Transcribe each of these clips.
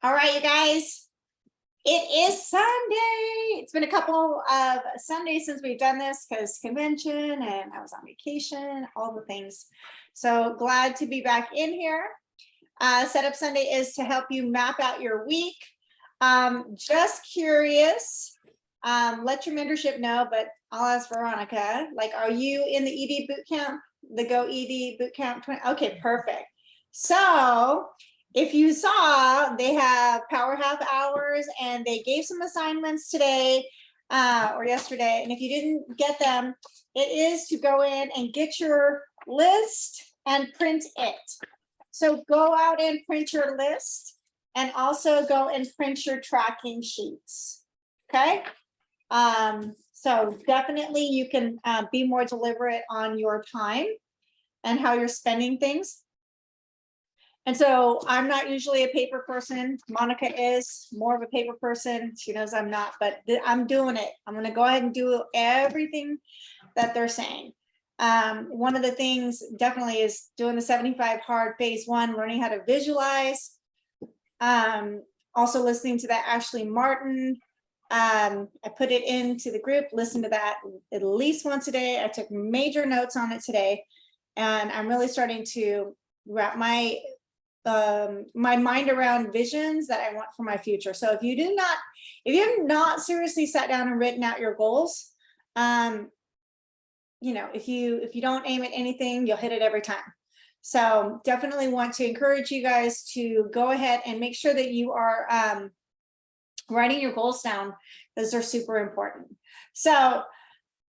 All right, you guys, it is Sunday. It's been a couple of Sundays since we've done this because convention and I was on vacation, all the things. So glad to be back in here. Setup Sunday is to help you map out your week. Just curious, let your mentorship know, but I'll ask Veronica, like, are you in the ED boot camp, the Go ED boot camp? Okay, perfect. So if you saw, they have power half hours and they gave some assignments today or yesterday. And if you didn't get them, it is to go in and get your list and print it. So go out and print your list and also go and print your tracking sheets. Okay. So definitely you can be more deliberate on your time and how you're spending things. And so I'm not usually a paper person. Monica is more of a paper person. She knows I'm not, but I'm doing it. I'm going to go ahead and do everything that they're saying. One of the things definitely is doing the 75 hard phase 1, learning how to visualize. Also listening to that Ashley Martin. I put it into the group, listen to that at least once a day. I took major notes on it today, and I'm really starting to wrap my mind around visions that I want for my future. So if you have not seriously sat down and written out your goals, you know, if you don't aim at anything, you'll hit it every time. So definitely want to encourage you guys to go ahead and make sure that you are writing your goals down. Those are super important. So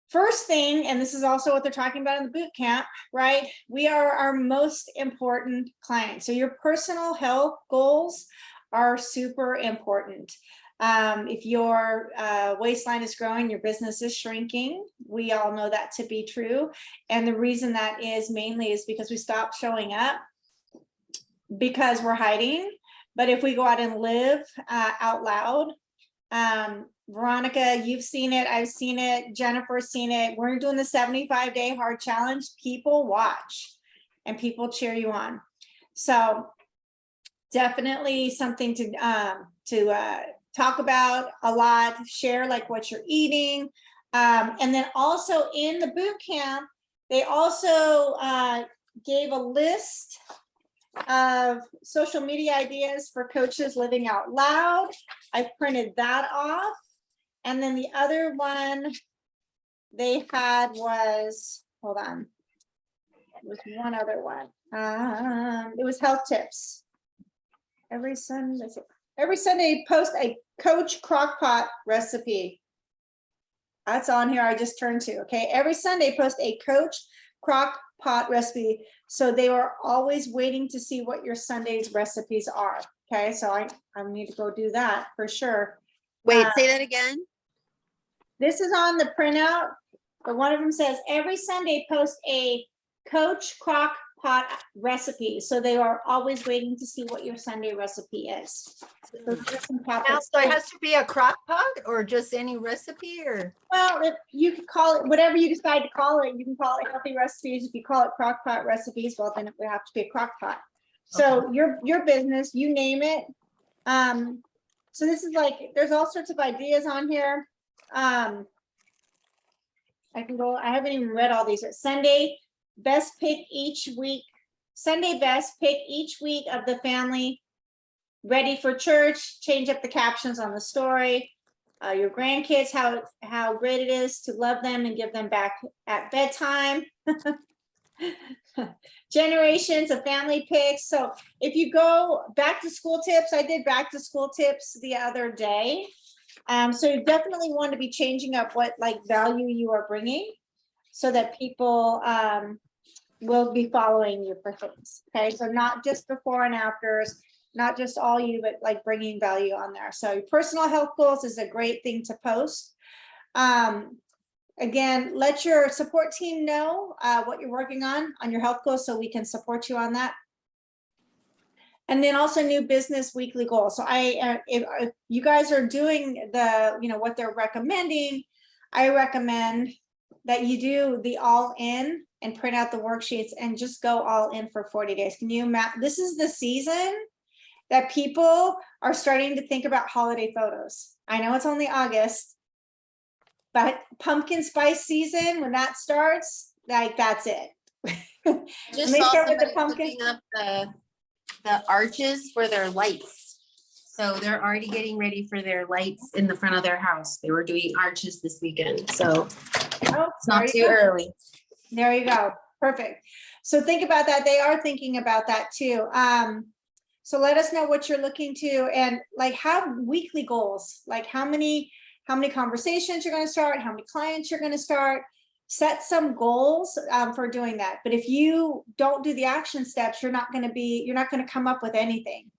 first thing, and this is also what they're talking about in the boot camp, right? We are our most important client. So your personal health goals are super important. If your waistline is growing, your business is shrinking. We all know that to be true. And the reason that is mainly is because we stopped showing up because we're hiding. But if we go out and live out loud, Veronica, you've seen it. I've seen it. Jennifer's seen it. We're doing the 75-day hard challenge. People watch and people cheer you on. So definitely something to talk about a lot, share like what you're eating. And then also in the boot camp, they also gave a list of social media ideas for coaches living out loud. I printed that off. And then the other one they had was, hold on, it was one other one. It was health tips. Every Sunday post a Coach Crockpot recipe. That's on here. I just turned to. Okay, every Sunday post a Coach Crockpot recipe. So they are always waiting to see what your Sunday's recipes are. Okay, so I need to go do that for sure. Wait, say that again. This is on the printout, but one of them says every Sunday post a Coach Crockpot recipe. So they are always waiting to see what your Sunday recipe is. So those are some topics. So it has to be a crock pot or just any recipe, or? Well, if you can call it whatever you decide to call it, you can call it healthy recipes. If you call it crock pot recipes, well, then it would have to be a crock pot. So your business, you name it. So this is like, there's all sorts of ideas on here. I can go, I haven't even read all these. Sunday best pick each week. Sunday best pick each week of the family. Ready for church, change up the captions on the story. Your grandkids, how great it is to love them and give them back at bedtime. Generations of family picks. So if you go back to school tips, I did back to school tips the other day. So you definitely want to be changing up what like value you are bringing so that people will be following you for things. Okay, so not just before and afters, not just all you, but like bringing value on there. So personal health goals is a great thing to post. Again, let your support team know what you're working on your health goals so we can support you on that. And then also new business weekly goals. So if you guys are doing the, you know, what they're recommending, I recommend that you do the all in and print out the worksheets and just go all in for 40 days. Can you map? This is the season that people are starting to think about holiday photos. I know it's only August, but pumpkin spice season, when that starts, like, that's it. Just Make saw sure with the somebody pumpkin. putting up the arches for their lights. So they're already getting ready for their lights in the front of their house. They were doing arches this weekend, so Oh, it's not there too you go. early. There you go. Perfect. So think about that. They are thinking about that too. So let us know what you're looking to, and like have weekly goals, like how many conversations you're going to start, how many clients you're going to start. Set some goals for doing that. But if you don't do the action steps, you're not going to come up with anything.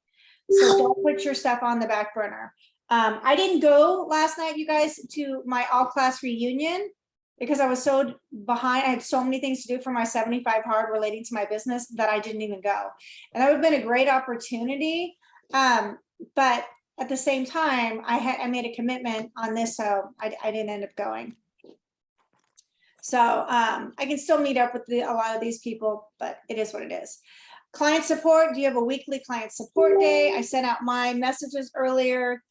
So don't put your stuff on the back burner. I didn't go last night, you guys, to my all class reunion because I was so behind. I had so many things to do for my 75 hard relating to my business that I didn't even go. And that would have been a great opportunity. But at the same time, I made a commitment on this, so I didn't end up going. So I can still meet up with a lot of these people, but it is what it is. Client support, do you have a weekly client support day? I sent out my messages earlier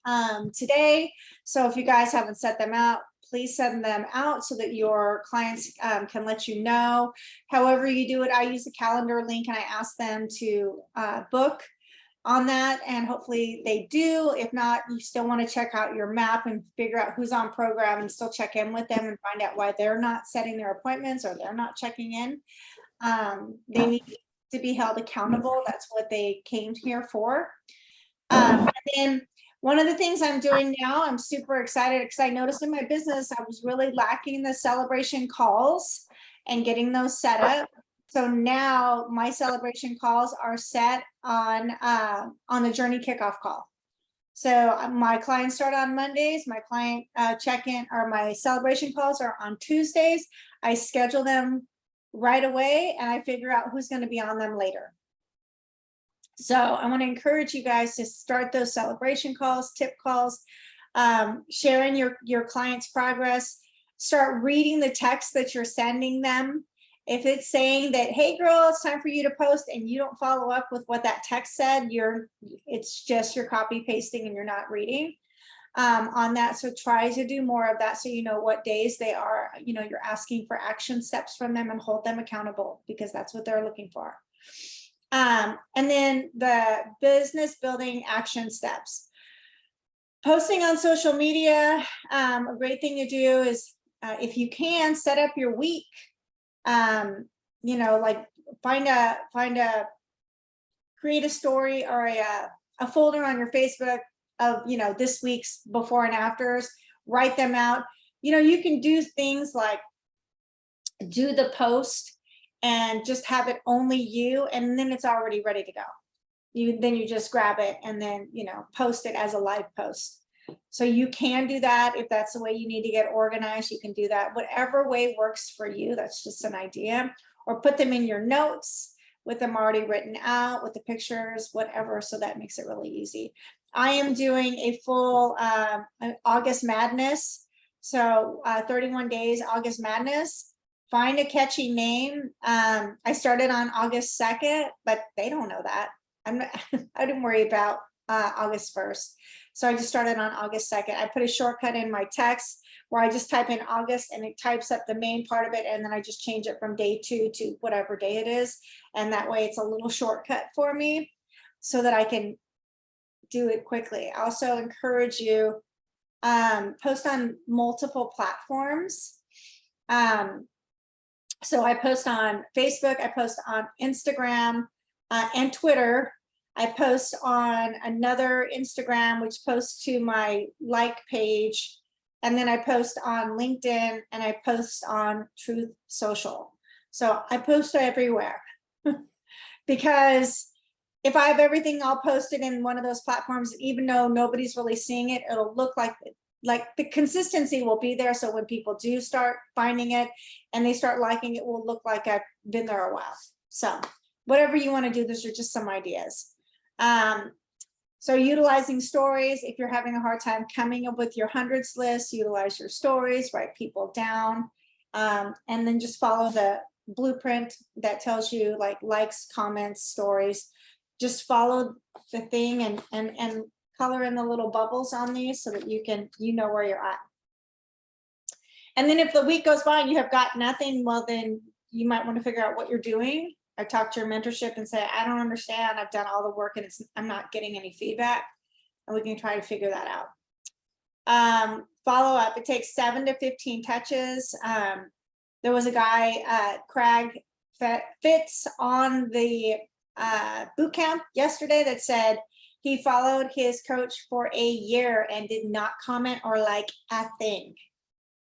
today. So if you guys haven't set them out, please send them out so that your clients can let you know. However you do it, I use the calendar link and I ask them to book on that, and hopefully they do. If not, you still want to check out your map and figure out who's on program and still check in with them and find out why they're not setting their appointments or they're not checking in. They need to be held accountable. That's what they came here for. And then one of the things I'm doing now, I'm super excited because I noticed in my business I was really lacking the celebration calls and getting those set up. So now my celebration calls are set on the journey kickoff call. So my clients start on Mondays, my client check-in or my celebration calls are on Tuesdays. I schedule them right away and I figure out who's going to be on them later. So I want to encourage you guys to start those celebration calls, tip calls, sharing your client's progress, start reading the text that you're sending them. If it's saying that, hey girl, it's time for you to post and you don't follow up with what that text said, it's just you're copy pasting and you're not reading on that. So try to do more of that so you know what days they are, you're asking for action steps from them and hold them accountable because that's what they're looking for. And then the business building action steps. Posting on social media, a great thing to do is if you can set up your week. Like create a story or a folder on your Facebook of, this week's before and afters, write them out. You can do things like do the post and just have it only you, and then it's already ready to go. Then you just grab it and then, post it as a live post. So you can do that. If that's the way you need to get organized, you can do that. Whatever way works for you, that's just an idea. Or put them in your notes with them already written out, with the pictures, whatever. So that makes it really easy. I am doing a full August Madness. So 31 days August Madness. Find a catchy name. I started on August 2nd, but they don't know that. I didn't worry about August 1st. So I just started on August 2nd. I put a shortcut in my text where I just type in August and it types up the main part of it. And then I just change it from day 2 to whatever day it is. And that way it's a little shortcut for me so that I can do it quickly. I also encourage you post on multiple platforms. So I post on Facebook, I post on Instagram and Twitter. I post on another Instagram, which posts to my like page. And then I post on LinkedIn and I post on Truth Social. So I post everywhere because if I have everything all posted in one of those platforms, even though nobody's really seeing it, it'll look like the consistency will be there. So when people do start finding it and they start liking it, will look like I've been there a while. So whatever you want to do, those are just some ideas. So utilizing stories, if you're having a hard time coming up with your hundreds list, utilize your stories, write people down, and then just follow the blueprint that tells you like likes, comments, stories. just follow the thing and color in the little bubbles on these so that you know where you're at. And then if the week goes by and you have got nothing, well, then you might want to figure out what you're doing. I talk to your mentorship and say, I don't understand. I've done all the work and I'm not getting any feedback. And we can try to figure that out. Follow up, it takes 7 to 15 touches. There was a guy, Craig Fitz, on the boot camp yesterday that said he followed his coach for a year and did not comment or like a thing.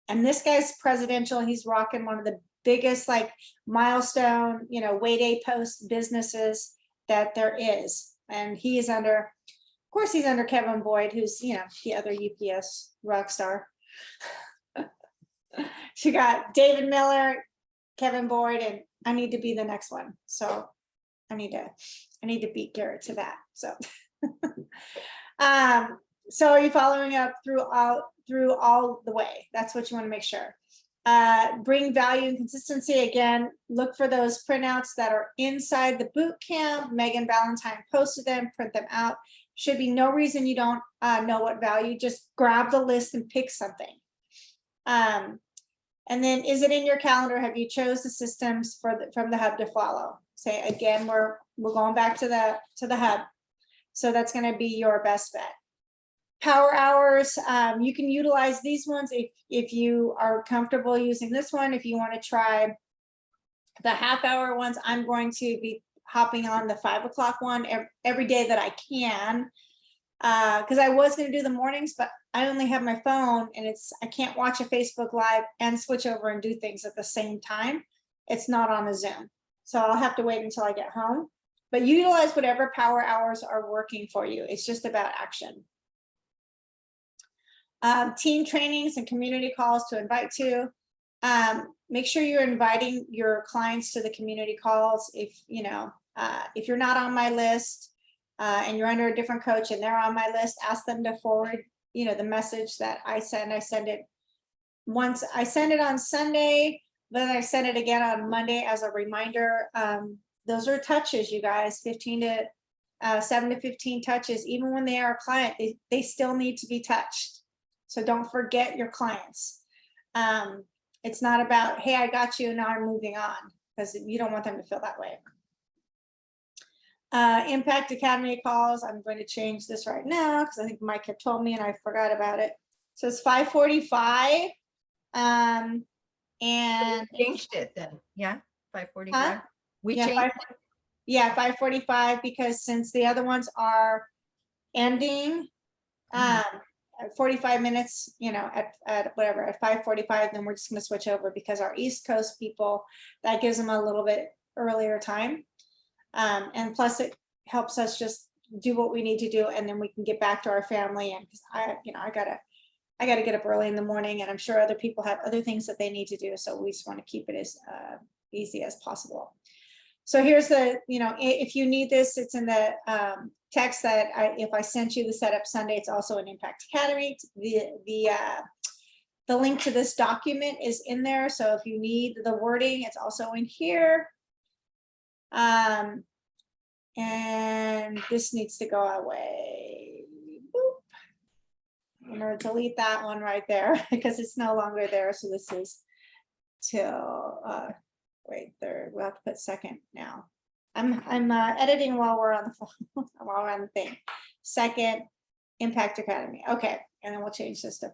And this guy's presidential. He's rocking one of the biggest like milestone, Way Day Post businesses that there is. And he is under, of course, he's under Kevin Boyd, who's, the other UPS rock star. She got David Miller, Kevin Boyd, and I need to be the next one. So I need to beat Garrett to that. So, so are you following up through all the way? That's what you want to make sure. Bring value and consistency. Again, look for those printouts that are inside the boot camp. Megan Valentine posted them, print them out. Should be no reason you don't know what value. Just grab the list and pick something. And then, is it in your calendar? Have you chose the systems from the hub to follow? Say again, we're going back to the hub. So that's going to be your best bet. Power hours, you can utilize these ones if you are comfortable using this one. If you want to try the half-hour ones, I'm going to be hopping on the 5 o'clock one every day that I can, because I was going to do the mornings, but I only have my phone and I can't watch a Facebook Live and switch over and do things at the same time. It's not on a Zoom, so I'll have to wait until I get home. But utilize whatever power hours are working for you. It's just about action. Team trainings and community calls to invite to. Make sure you're inviting your clients to the community calls. If you're not on my list and you're under a different coach and they're on my list, ask them to forward the message that I send. I send it once. I send it on Sunday, then I send it again on Monday as a reminder. Those are touches, you guys. 7 to 15 touches. Even when they are a client, they still need to be touched. So don't forget your clients. It's not about, hey, I got you, now I'm moving on, because you don't want them to feel that way. Impact Academy calls. I'm going to change this right now because I think Mike had told me and I forgot about it. So it's 5:45. And Changed it then, yeah, 5:45. Huh? We yeah, changed. 5:45, because since the other ones are ending, 45 minutes, at whatever, at 5:45, then we're just going to switch over because our East Coast people, that gives them a little bit earlier time. And plus it helps us just do what we need to do, and then we can get back to our family. And I gotta get up early in the morning, and I'm sure other people have other things that they need to do. So we just want to keep it as easy as possible. So here's the, if you need this, it's in the text that if I sent you the setup Sunday, it's also in Impact Academy. The link to this document is in there. So if you need the wording, it's also in here. And this needs to go away. Boop. I'm gonna delete that one right there because it's no longer there. So this is till wait, third. We'll have to put second now. I'm editing while we're on the phone, while we're on the thing. Second, Impact Academy. Okay, and then we'll change this to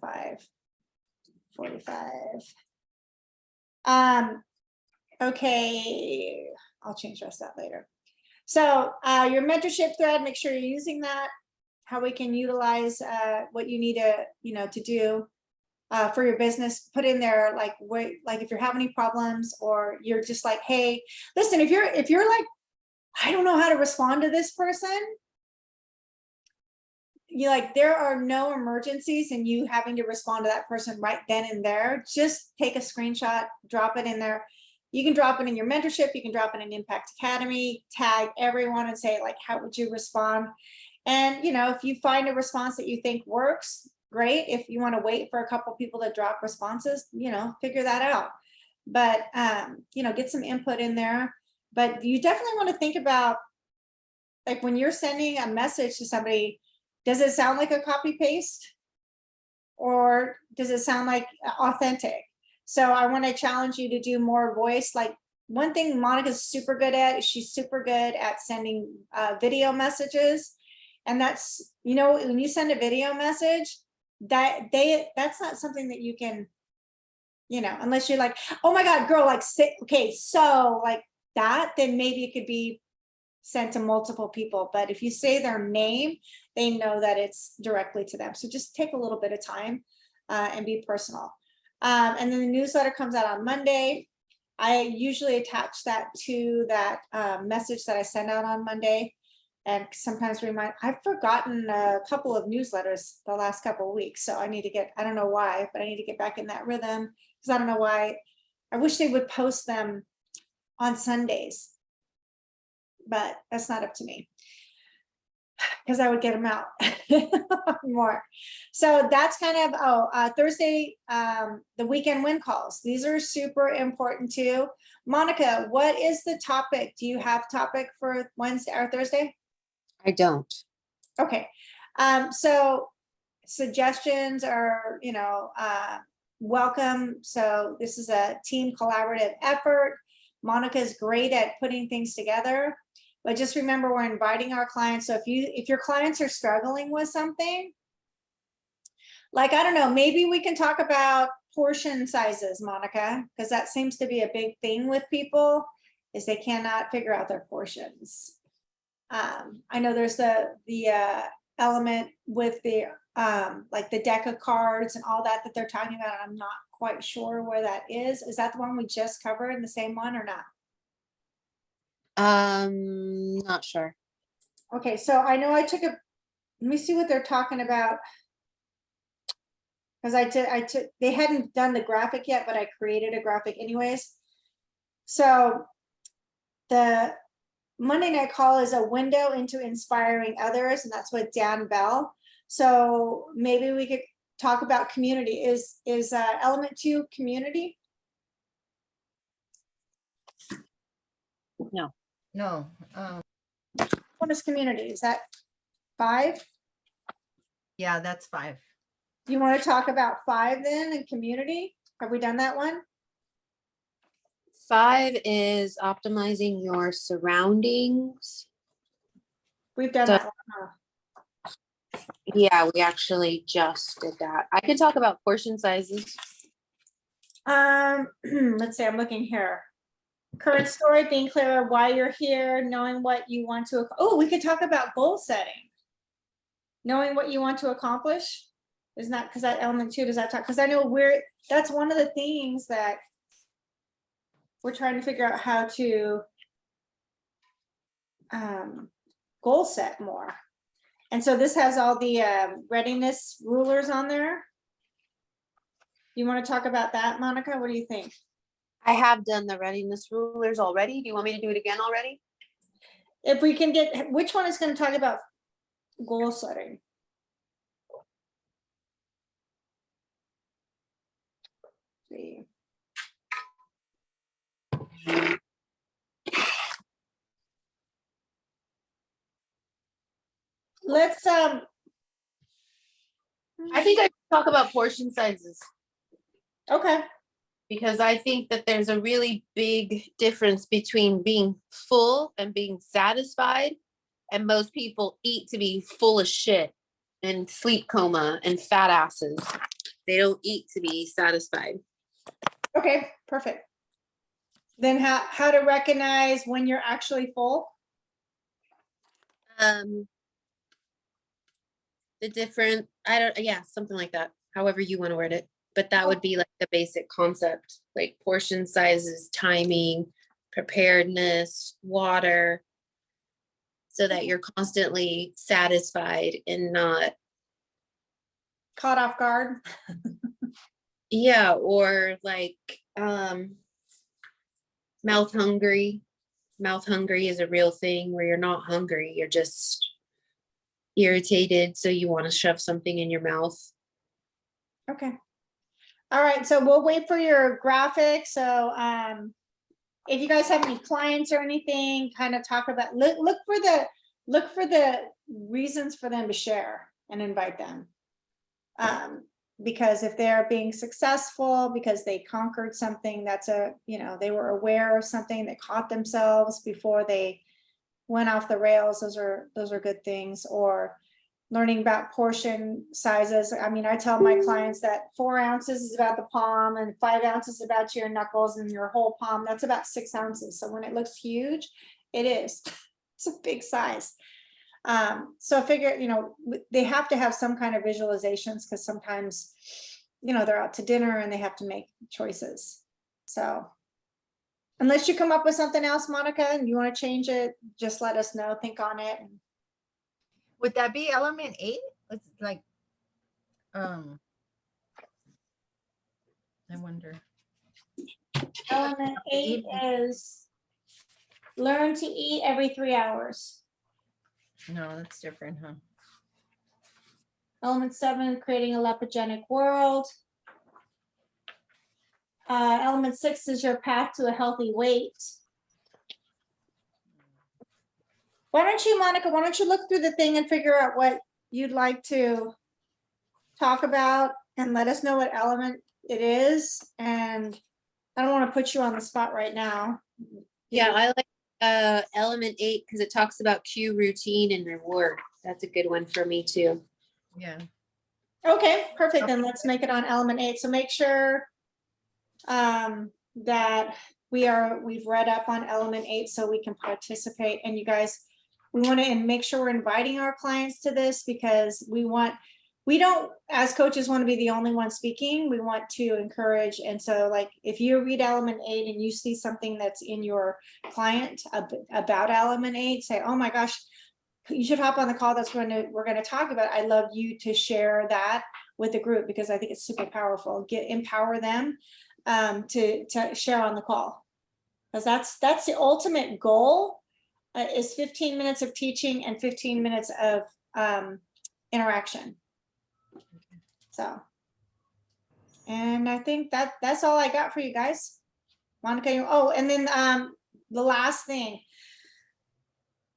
5:45. Okay, I'll change the rest of that later. So your mentorship thread, make sure you're using that. How we can utilize what you need to do for your business. Put in there like if you're having any problems, or you're just like, hey, listen, if you're like, I don't know how to respond to this person, there are no emergencies and you having to respond to that person right then and there. Just take a screenshot, drop it in there. You can drop it in your mentorship, you can drop it in Impact Academy, tag everyone and say, like, how would you respond? And if you find a response that you think works, great. If you want to wait for a couple people to drop responses, figure that out. But get some input in there. But you definitely want to think about like when you're sending a message to somebody, does it sound like a copy paste? Or does it sound like authentic? So I want to challenge you to do more voice. Like one thing Monica's super good at, is she's super good at sending video messages. And that's, you know, when you send a video message, that's not something that you can, you know, unless you're like, oh my God, girl, like, okay, so like that, then maybe it could be sent to multiple people. But if you say their name, they know that it's directly to them. So just take a little bit of time and be personal. And then the newsletter comes out on Monday. I usually attach that to that message that I send out on Monday. And sometimes I've forgotten a couple of newsletters the last couple of weeks. So I need to I don't know why, but I need to get back in that rhythm, because I don't know why. I wish they would post them on Sundays, but that's not up to me, because I would get them out more. So that's kind of, Thursday, the weekend win calls. These are super important too. Monica, what is the topic? Do you have topic for Wednesday or Thursday? I don't. Okay, so suggestions are, you know, welcome. So this is a team collaborative effort. Monica is great at putting things together, but just remember, we're inviting our clients. So if your clients are struggling with something, like, I don't know, maybe we can talk about portion sizes, Monica, because that seems to be a big thing with people, is they cannot figure out their portions. I know there's the element with the like the deck of cards and all that they're talking about. I'm not quite sure where that is. Is that the one we just covered, the same one or not? Not sure. Okay, so I know let me see what they're talking about. Because they hadn't done the graphic yet, but I created a graphic anyways. So the Monday night call is a window into inspiring others, and that's with Dan Bell. So maybe we could talk about community. Is element 2 community? No. No, What is community? Is that 5? yeah, that's 5. Do you want to talk about 5 then, and community? Have we done that one? 5 is optimizing your surroundings. We've done So- that one, huh? Yeah, we actually just did that. I can talk about portion sizes. Let's see, I'm looking here. Current story, being clear why you're here, knowing what you want to, we could talk about goal setting. Knowing what you want to accomplish. Isn't that, because that element 2, does that talk, because I know that's one of the things that we're trying to figure out how to goal set more. And so this has all the readiness rulers on there. You want to talk about that, Monica? What do you think? I have done the readiness rulers already. Do you want me to do it again already? If we can get, which one is going to talk about goal setting? See. Let's I think I can talk about portion sizes, okay. because I think that there's a really big difference between being full and being satisfied. And most people eat to be full of shit and sleep coma and fat asses. They don't eat to be satisfied. Okay, perfect. Then how to recognize when you're actually full? The different, something like that, however you want to word it. But that would be like the basic concept, like portion sizes, timing, preparedness, water, so that you're constantly satisfied and not Caught off guard? or like mouth hungry. Mouth hungry is a real thing, where you're not hungry, you're just irritated, so you want to shove something in your mouth. Okay. All right, so we'll wait for your graphic. So if you guys have any clients or anything, kind of talk about, look for look for the reasons for them to share and invite them. Because if they're being successful, because they conquered something, that's they were aware of something, they caught themselves before they went off the rails, those are good things. Or learning about portion sizes. I mean, I tell my clients that 4 ounces is about the palm and 5 ounces about your knuckles and your whole palm. That's about 6 ounces. So when it looks huge, it is. It's a big size. So figure, they have to have some kind of visualizations, because sometimes, they're out to dinner and they have to make choices. So unless you come up with something else, Monica, and you want to change it, just let us know, think on it. Would that be element 8? It's like, I wonder. Element 8 is learn to eat every 3 hours. No, that's different, huh? Element 7, creating a lepogenic world. Element 6 is your path to a healthy weight. Why don't you, Monica, look through the thing and figure out what you'd like to talk about and let us know what element it is. And I don't want to put you on the spot right now. Yeah, I like element 8 because it talks about cue, routine, and reward. That's a good one for me too. Yeah. Okay, perfect. Then let's make it on element 8. So make sure that we've read up on element 8 so we can participate. And you guys, we want to make sure we're inviting our clients to this, because we don't, as coaches, want to be the only one speaking. We want to encourage. And so, like, if you read element 8 and you see something that's in your client about element 8, say, oh my gosh, you should hop on the call. That's when we're going to talk about. I'd love you to share that with the group, because I think it's super powerful. Empower them to share on the call, because that's the ultimate goal, is 15 minutes of teaching and 15 minutes of interaction. So, and I think that's all I got for you guys. Monica, and then the last thing,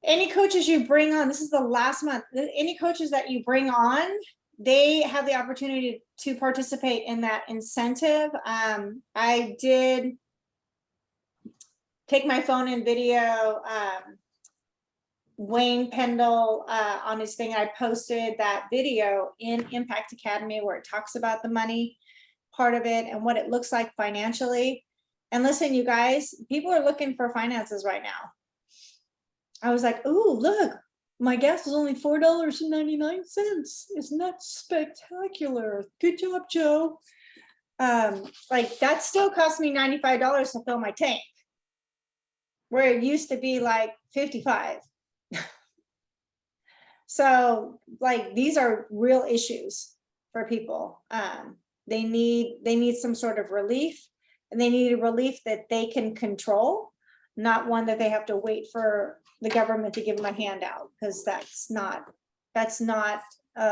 any coaches you bring on, this is the last month, any coaches that you bring on, they have the opportunity to participate in that incentive. I did take my phone and video Wayne Pendle on his thing. I posted that video in Impact Academy where it talks about the money part of it and what it looks like financially. And listen, you guys, people are looking for finances right now. I was like, ooh, look, my gas is only $4.99. Isn't that spectacular? Good job, Joe. Like, that still cost me $95 to fill my tank, where it used to be like $55. So, like, these are real issues for people. They need some sort of relief, and they need a relief that they can control, not one that they have to wait for the government to give them a handout, because that's not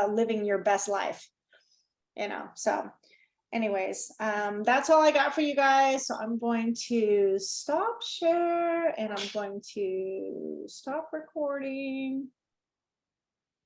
living your best life, so anyways, that's all I got for you guys. So I'm going to stop share and I'm going to stop recording.